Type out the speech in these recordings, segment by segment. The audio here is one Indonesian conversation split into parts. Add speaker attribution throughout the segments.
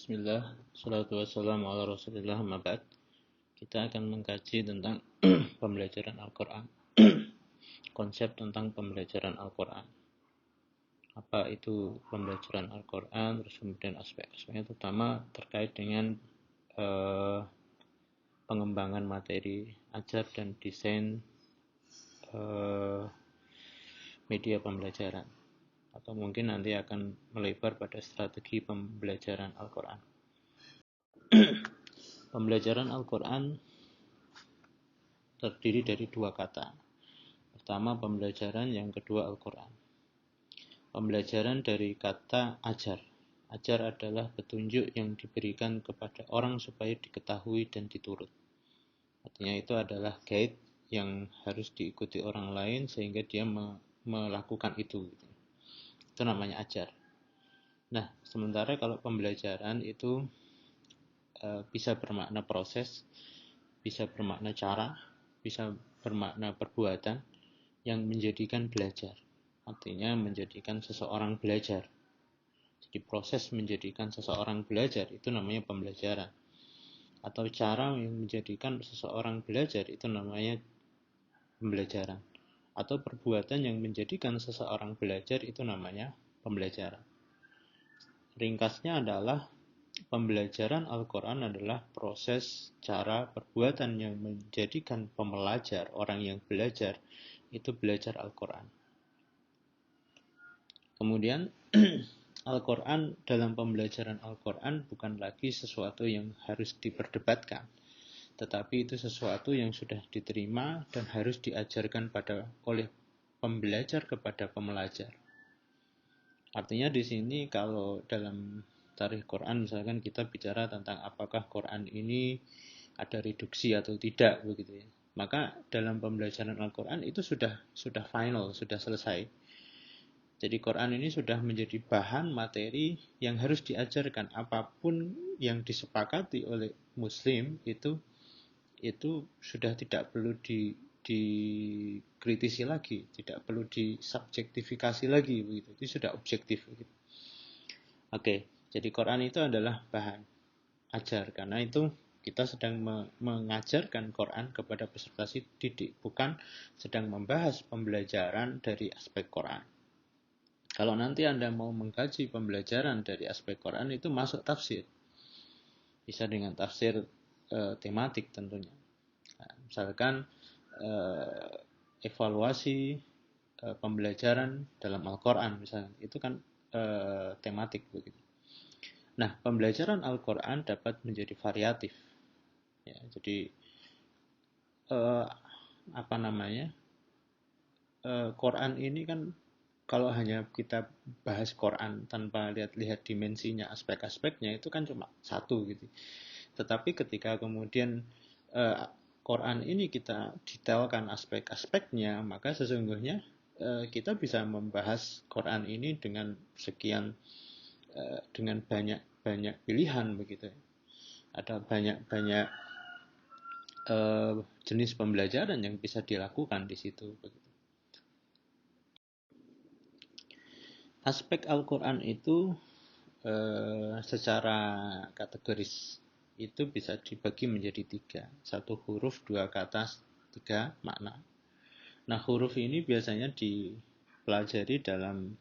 Speaker 1: Bismillah, salatu wassalamu ala rasulillah, amma ba'd. Kita akan mengkaji tentang pembelajaran Al-Quran. Konsep tentang pembelajaran Al-Quran. Apa itu pembelajaran Al-Quran, terus kemudian aspek-aspeknya terutama terkait dengan pengembangan materi ajar dan desain media pembelajaran. Atau mungkin nanti akan melebar pada strategi pembelajaran Al-Quran. Pembelajaran Al-Quran terdiri dari dua kata. Pertama pembelajaran, yang kedua Al-Quran. Pembelajaran dari kata ajar. Ajar adalah petunjuk yang diberikan kepada orang supaya diketahui dan diturut. Artinya itu adalah guide yang harus diikuti orang lain sehingga dia melakukan itu. Itu namanya ajar. Nah, sementara kalau pembelajaran itu bisa bermakna proses, bisa bermakna cara, bisa bermakna perbuatan yang menjadikan belajar. Artinya menjadikan seseorang belajar. Jadi proses menjadikan seseorang belajar itu namanya pembelajaran. Atau cara yang menjadikan seseorang belajar itu namanya pembelajaran. Atau perbuatan yang menjadikan seseorang belajar itu namanya pembelajaran. Ringkasnya adalah pembelajaran Al-Quran adalah proses, cara, perbuatan yang menjadikan pembelajar, orang yang belajar, itu belajar Al-Quran. Kemudian Al-Quran, dalam pembelajaran Al-Quran bukan lagi sesuatu yang harus diperdebatkan, tetapi itu sesuatu yang sudah diterima dan harus diajarkan oleh pembelajar kepada pembelajar. Artinya di sini kalau dalam tarikh Quran misalkan kita bicara tentang apakah Quran ini ada reduksi atau tidak begitu ya. Maka dalam pembelajaran Al-Quran itu sudah final, sudah selesai. Jadi Quran ini sudah menjadi bahan materi yang harus diajarkan. Apapun yang disepakati oleh Muslim itu sudah tidak perlu dikritisi lagi, tidak perlu disubjektifikasi lagi begitu. Itu sudah objektif begitu. Oke, jadi Quran itu adalah bahan ajar, karena itu kita sedang mengajarkan Quran kepada peserta didik, bukan sedang membahas pembelajaran dari aspek Quran. Kalau nanti Anda mau mengkaji pembelajaran dari aspek Quran, itu masuk tafsir. Bisa dengan tafsir tematik tentunya. Nah, misalkan evaluasi pembelajaran dalam Al-Quran misalnya, itu kan tematik begitu. Nah, pembelajaran Al-Quran dapat menjadi variatif. Ya, jadi Quran ini kan kalau hanya kita bahas Quran tanpa lihat dimensinya, aspek-aspeknya, itu kan cuma satu gitu. Tetapi ketika kemudian Quran ini kita detailkan aspek-aspeknya, maka sesungguhnya kita bisa membahas Quran ini dengan dengan banyak pilihan begitu. Ada banyak jenis pembelajaran yang bisa dilakukan di situ begitu. Aspek Al-Quran itu secara kategoris itu bisa dibagi menjadi 3. 1 huruf, 2 kata, 3 makna. Nah, huruf ini biasanya dipelajari dalam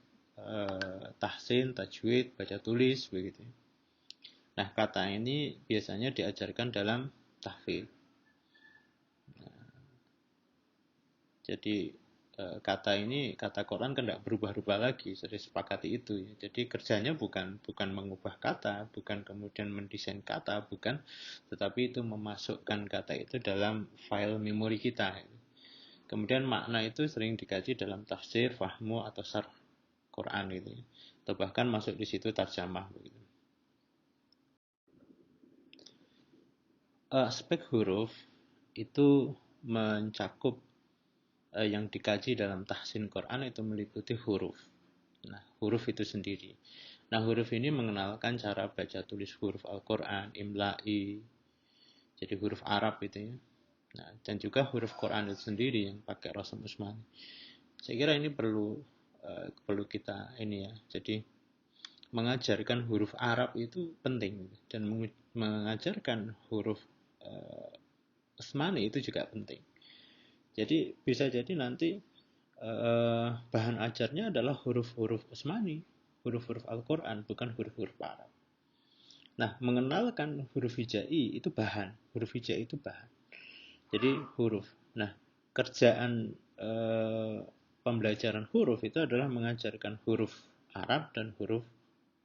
Speaker 1: tahsin, tajwid, baca tulis begitu. Nah, kata ini biasanya diajarkan dalam tahfidz. Jadi kata Quran kan tidak berubah-ubah lagi, sudah sepakati itu ya. Jadi kerjanya bukan mengubah kata, bukan kemudian mendesain kata, bukan, tetapi itu memasukkan kata itu dalam file memori kita. Kemudian makna itu sering dikaji dalam tafsir, fahmu atau syarh Quran gitu ya. Atau bahkan masuk di situ tarjamah begitu. Aspek huruf itu mencakup yang dikaji dalam tahsin Quran itu meliputi huruf. Nah, huruf itu sendiri. Nah, huruf ini mengenalkan cara baca tulis huruf Al-Quran, imla'i, jadi huruf Arab itu ya. Nah, dan juga huruf Quran itu sendiri yang pakai rasam Usmani. Saya kira ini perlu kita ini ya. Jadi mengajarkan huruf Arab itu penting, dan mengajarkan huruf Usmani itu juga penting. Jadi bisa jadi nanti bahan ajarnya adalah huruf-huruf Usmani, huruf-huruf Al-Quran, bukan huruf-huruf Arab. Nah, mengenalkan huruf hijai itu bahan, huruf hijai itu bahan. Jadi huruf. Nah, kerjaan pembelajaran huruf itu adalah mengajarkan huruf Arab dan huruf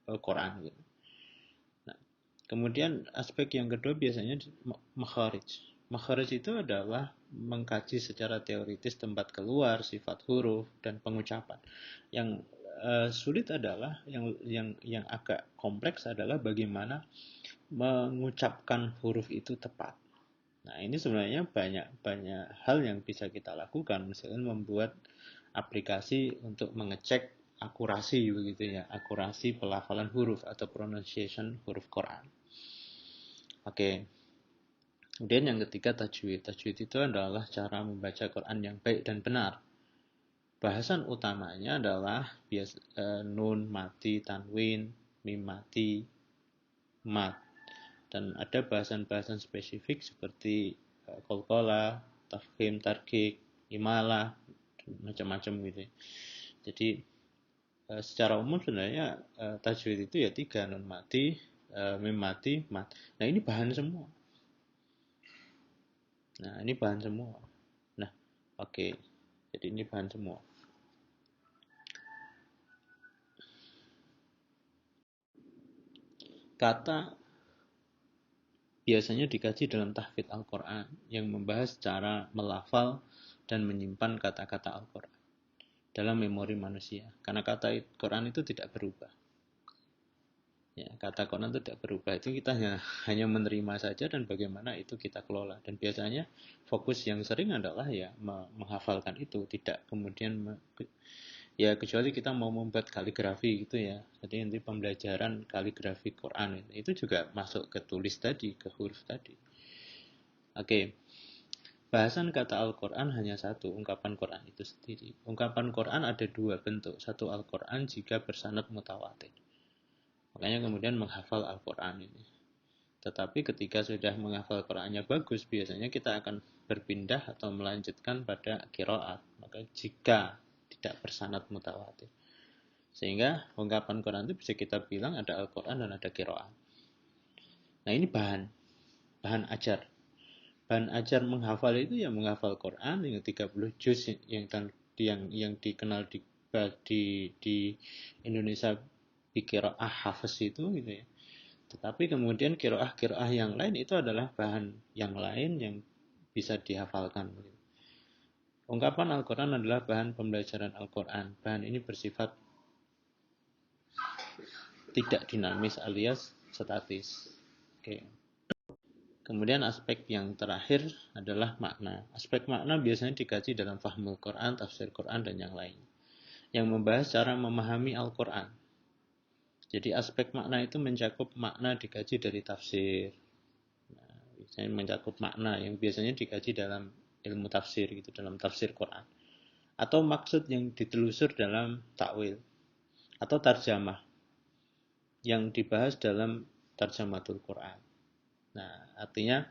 Speaker 1: Quran. Gitu. Nah, kemudian aspek yang kedua biasanya makharij. Makharij itu adalah mengkaji secara teoritis tempat keluar, sifat huruf, dan pengucapan. Yang sulit adalah yang agak kompleks adalah bagaimana mengucapkan huruf itu tepat. Nah, ini sebenarnya banyak hal yang bisa kita lakukan, misalnya membuat aplikasi untuk mengecek akurasi begitu ya, akurasi pelafalan huruf atau pronunciation huruf Quran. Oke. Kemudian yang ketiga tajwid. Tajwid itu adalah cara membaca Quran yang baik dan benar. Bahasan utamanya adalah nun, mati, tanwin, mim mati, mat. Dan ada bahasan-bahasan spesifik seperti qalqalah, tafkhim, tarqiq, imalah, macam-macam gitu. Jadi secara umum sebenarnya tajwid itu ya 3, nun mati, mim mati, mat. Nah, ini bahan semua. Nah, ini bahan semua. Nah, oke. Jadi ini bahan semua. Kata biasanya dikaji dalam tahfidz Al-Quran yang membahas cara melafal dan menyimpan kata-kata Al-Quran dalam memori manusia. Karena kata Quran itu tidak berubah. Ya, kata Quran itu tidak berubah. Itu kita hanya menerima saja dan bagaimana itu kita kelola. Dan biasanya fokus yang sering adalah ya menghafalkan itu, tidak kemudian ya kecuali kita mau membuat kaligrafi gitu ya. Jadi nanti pembelajaran kaligrafi Quran itu juga masuk ke tulis tadi, ke huruf tadi. Oke. Bahasan kata Al-Quran hanya satu, ungkapan Quran itu sendiri. Ungkapan Quran ada dua bentuk. Satu Al-Quran jika bersanad mutawatir. Makanya kemudian menghafal Al-Quran ini. Tetapi ketika sudah menghafal Qurannya bagus, biasanya kita akan berpindah atau melanjutkan pada qiraat. Maka jika tidak bersanad mutawatir. Sehingga ungkapan Quran itu bisa kita bilang ada Al-Quran dan ada qiraat. Nah, ini bahan ajar. Bahan ajar menghafal itu ya menghafal Quran yang 30 juz yang dikenal di Indonesia qiraah hafaz itu gitu ya. Tetapi kemudian qiraah yang lain itu adalah bahan yang lain yang bisa dihafalkan. Ungkapan Al-Quran adalah bahan pembelajaran Al-Quran. Bahan ini bersifat tidak dinamis alias statis. Oke. Kemudian aspek yang terakhir adalah makna. Aspek makna biasanya dikaji dalam fahmul Quran, tafsir Quran, dan yang lain. Yang membahas cara memahami Al-Quran. Jadi aspek makna itu mencakup makna dikaji dari tafsir. Nah, biasanya mencakup makna yang biasanya dikaji dalam ilmu tafsir gitu, dalam tafsir Quran. Atau maksud yang ditelusur dalam takwil. Atau tarjamah yang dibahas dalam tarjamatul Quran. Nah, artinya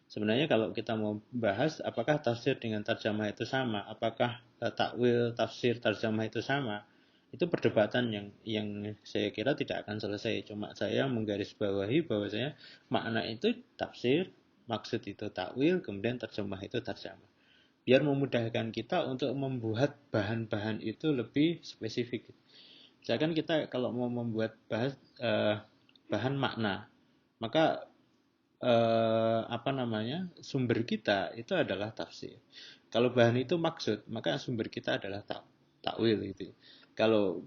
Speaker 1: sebenarnya kalau kita mau bahas apakah tafsir dengan tarjamah itu sama, apakah takwil, tafsir, tarjamah itu sama, itu perdebatan yang saya kira tidak akan selesai. Cuma saya menggarisbawahi bahwasanya makna itu tafsir, maksud itu takwil, kemudian terjemah itu tarjamah. Biar memudahkan kita untuk membuat bahan-bahan itu lebih spesifik. Misalkan kita kalau mau membuat bahan makna, maka sumber kita itu adalah tafsir. Kalau bahan itu maksud, maka sumber kita adalah takwil itu. Kalau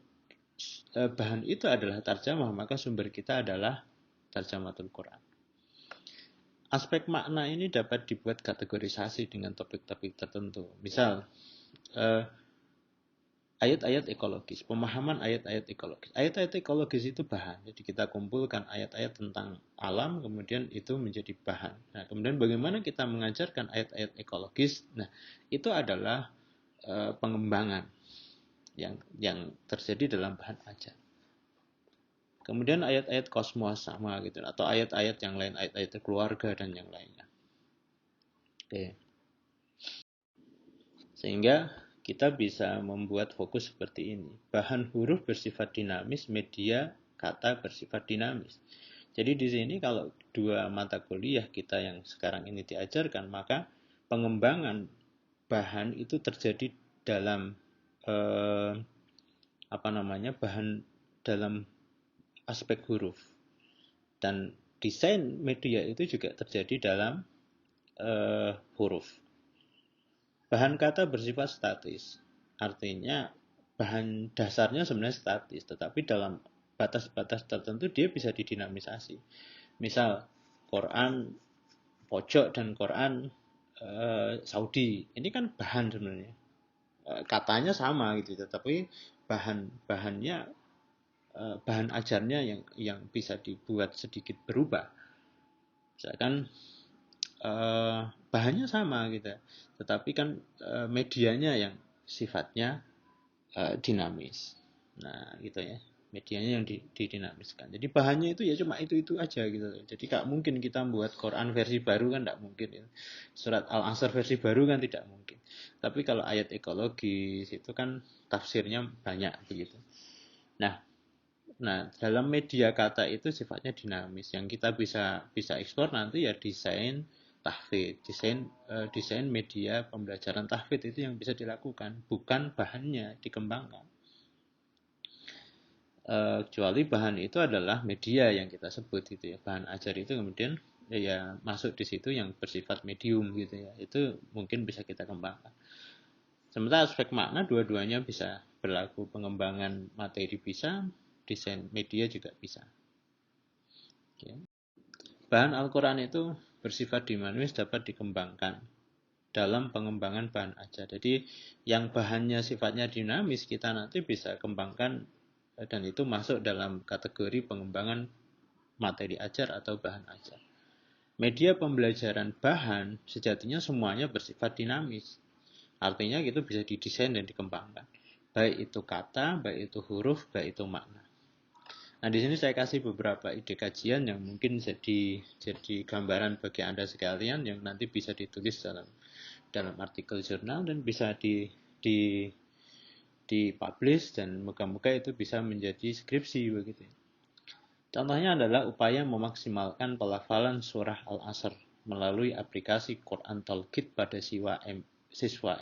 Speaker 1: bahan itu adalah tarjamah, maka sumber kita adalah tarjamatul Quran. Aspek makna ini dapat dibuat kategorisasi dengan topik-topik tertentu. Misal ayat-ayat ekologis, pemahaman ayat-ayat ekologis. Ayat-ayat ekologis itu bahan. Jadi kita kumpulkan ayat-ayat tentang alam, kemudian itu menjadi bahan. Nah, kemudian bagaimana kita mengajarkan ayat-ayat ekologis? Nah, itu adalah pengembangan yang terjadi dalam bahan ajar. Kemudian ayat-ayat kosmos sama gitu, atau ayat-ayat yang lain, ayat-ayat keluarga dan yang lainnya. Oke. Sehingga kita bisa membuat fokus seperti ini. Bahan huruf bersifat dinamis, media kata bersifat dinamis. Jadi di sini kalau dua mata kuliah kita yang sekarang ini diajarkan, maka pengembangan bahan itu terjadi dalam bahan dalam aspek huruf, dan desain media itu juga terjadi dalam huruf. Bahan kata bersifat statis, artinya bahan dasarnya sebenarnya statis, tetapi dalam batas-batas tertentu dia bisa didinamisasi. Misal Quran pojok dan Quran Saudi, ini kan bahan sebenarnya, katanya sama gitu, tetapi bahan-bahannya, bahan ajarnya yang bisa dibuat sedikit berubah. Misalkan bahannya sama gitu, tetapi kan medianya yang sifatnya dinamis. Nah gitu ya, medianya yang didinamiskan. Jadi bahannya itu ya cuma itu aja gitu. Jadi gak mungkin kita buat Quran versi baru, kan gak mungkin ya. Surat Al-Asr versi baru kan tidak mungkin. Tapi kalau ayat ekologis itu kan tafsirnya banyak begitu. Nah, dalam media kata itu sifatnya dinamis. Yang kita bisa eksplor nanti ya desain tahfidz, desain media pembelajaran tahfidz itu yang bisa dilakukan, bukan bahannya dikembangkan. Kecuali bahan itu adalah media yang kita sebut gitu ya. Bahan ajar itu kemudian ya masuk di situ yang bersifat medium gitu ya. Itu mungkin bisa kita kembangkan. Sementara aspek makna dua-duanya bisa berlaku, pengembangan materi bisa, desain media juga bisa. Oke. Bahan Al-Quran itu bersifat dinamis, dapat dikembangkan dalam pengembangan bahan ajar. Jadi yang bahannya sifatnya dinamis kita nanti bisa kembangkan, dan itu masuk dalam kategori pengembangan materi ajar atau bahan ajar. Media pembelajaran bahan sejatinya semuanya bersifat dinamis. Artinya itu bisa didesain dan dikembangkan. Baik itu kata, baik itu huruf, baik itu makna. Nah, di sini saya kasih beberapa ide kajian yang mungkin jadi gambaran bagi Anda sekalian, yang nanti bisa ditulis dalam artikel jurnal dan bisa dipublish, dan moga-moga itu bisa menjadi skripsi begitu. Contohnya adalah upaya memaksimalkan pelafalan surah Al-Asr melalui aplikasi Quran Talqit pada siswa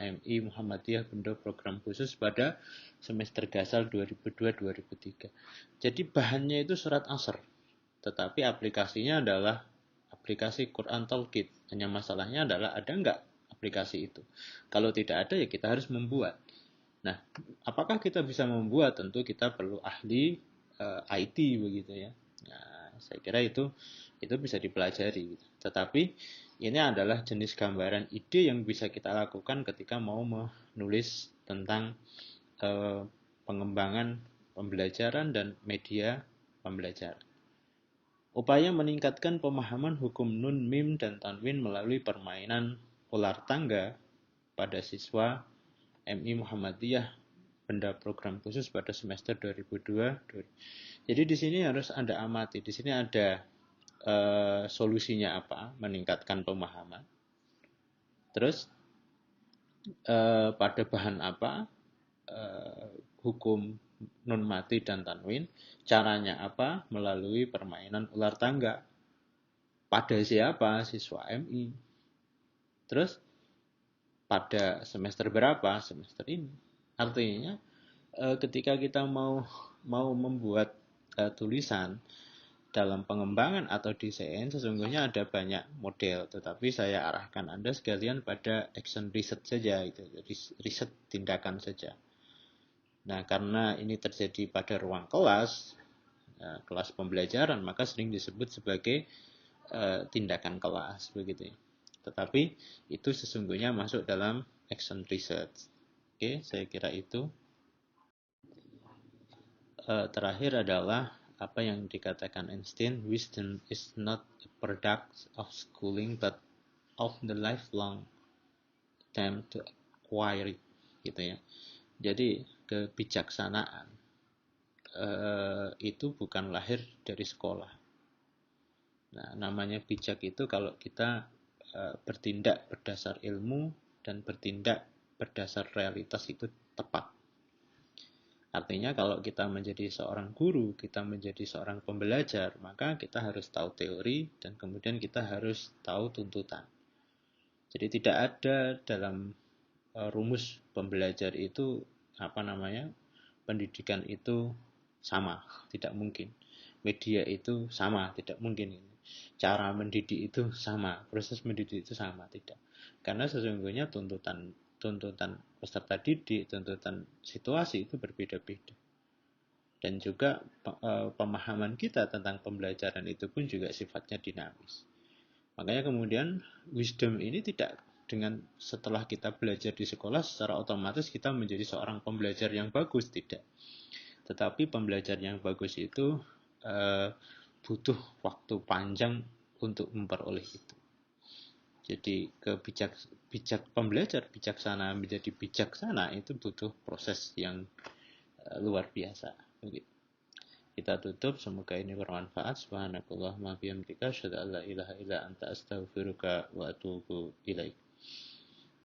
Speaker 1: MI Muhammadiyah Bendo program khusus pada semester Gasal 2002-2003. Jadi bahannya itu surat Asr, tetapi aplikasinya adalah aplikasi Quran Talqit. Hanya masalahnya adalah ada nggak aplikasi itu. Kalau tidak ada ya kita harus membuat. Nah, apakah kita bisa membuat? Tentu kita perlu ahli IT begitu ya. Nah, saya kira itu bisa dipelajari. Tetapi ini adalah jenis gambaran ide yang bisa kita lakukan ketika mau menulis tentang pengembangan pembelajaran dan media pembelajaran. Upaya meningkatkan pemahaman hukum nun, mim, dan tanwin melalui permainan ular tangga pada siswa MI Muhammadiyah Benda program khusus pada semester 2002. Jadi di sini harus Anda amati. Di sini ada solusinya apa? Meningkatkan pemahaman. Terus pada bahan apa? Hukum nun mati dan tanwin. Caranya apa? Melalui permainan ular tangga. Pada siapa? Siswa MI. Terus pada semester berapa? Semester ini. Artinya ketika kita mau membuat tulisan dalam pengembangan atau desain, sesungguhnya ada banyak model, tetapi saya arahkan Anda sekalian pada action research saja, itu riset tindakan saja. Nah, karena ini terjadi pada ruang kelas, kelas pembelajaran, maka sering disebut sebagai tindakan kelas begitu. Tetapi itu sesungguhnya masuk dalam action research. Oke, saya kira itu. Terakhir adalah apa yang dikatakan Einstein, wisdom is not a product of schooling but of the lifelong attempt to acquire it, gitu ya. Jadi kebijaksanaan itu bukan lahir dari sekolah. Nah, namanya bijak itu kalau kita bertindak berdasar ilmu dan bertindak berdasar realitas itu tepat. Artinya kalau kita menjadi seorang guru, kita menjadi seorang pembelajar, maka kita harus tahu teori dan kemudian kita harus tahu tuntutan. Jadi tidak ada dalam rumus pembelajar itu pendidikan itu sama, tidak mungkin. Media itu sama, tidak mungkin. Cara mendidik itu sama, proses mendidik itu sama, tidak. Karena sesungguhnya tuntutan peserta didik, tuntutan situasi itu berbeda-beda. Dan juga pemahaman kita tentang pembelajaran itu pun juga sifatnya dinamis. Makanya kemudian wisdom ini tidak dengan setelah kita belajar di sekolah secara otomatis kita menjadi seorang pembelajar yang bagus, tidak. Tetapi pembelajar yang bagus itu butuh waktu panjang untuk memperoleh itu. Jadi pembelajar bijaksana menjadi bijaksana itu butuh proses yang luar biasa. Kita tutup, semoga ini bermanfaat. Subhanakallahumma bihamdika asyhadu an la ilaha illa anta astaghfiruka wa atubu ilaik.